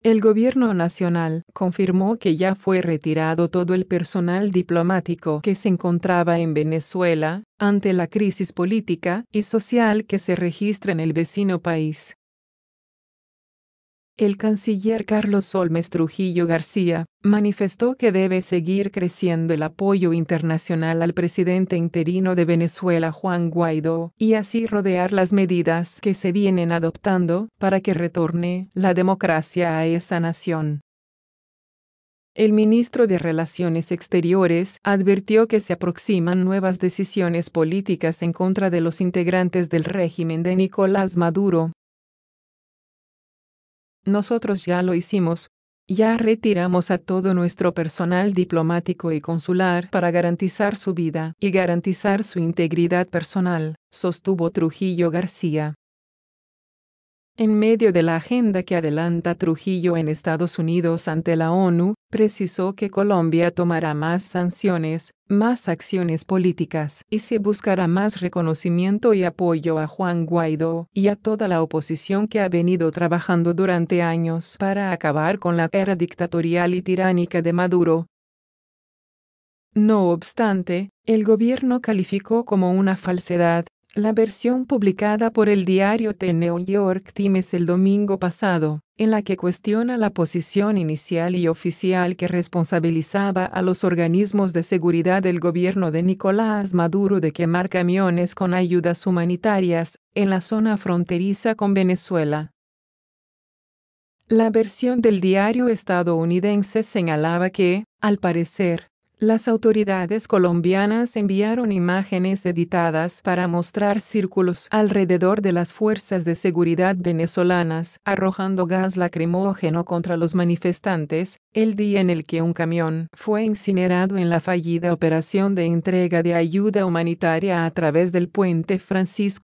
El gobierno nacional confirmó que ya fue retirado todo el personal diplomático que se encontraba en Venezuela, ante la crisis política y social que se registra en el vecino país. El canciller Carlos Olmes Trujillo García manifestó que debe seguir creciendo el apoyo internacional al presidente interino de Venezuela Juan Guaidó y así rodear las medidas que se vienen adoptando para que retorne la democracia a esa nación. El ministro de Relaciones Exteriores advirtió que se aproximan nuevas decisiones políticas en contra de los integrantes del régimen de Nicolás Maduro. Nosotros ya lo hicimos, ya retiramos a todo nuestro personal diplomático y consular para garantizar su vida y garantizar su integridad personal, sostuvo Trujillo García. En medio de la agenda que adelanta Trujillo en Estados Unidos ante la ONU, precisó que Colombia tomará más sanciones, más acciones políticas y se buscará más reconocimiento y apoyo a Juan Guaidó y a toda la oposición que ha venido trabajando durante años para acabar con la era dictatorial y tiránica de Maduro. No obstante, el gobierno calificó como una falsedad la versión publicada por el diario The New York Times el domingo pasado, en la que cuestiona la posición inicial y oficial que responsabilizaba a los organismos de seguridad del gobierno de Nicolás Maduro de quemar camiones con ayudas humanitarias en la zona fronteriza con Venezuela. La versión del diario estadounidense señalaba que, al parecer, las autoridades colombianas enviaron imágenes editadas para mostrar círculos alrededor de las fuerzas de seguridad venezolanas arrojando gas lacrimógeno contra los manifestantes, el día en el que un camión fue incinerado en la fallida operación de entrega de ayuda humanitaria a través del puente Francisco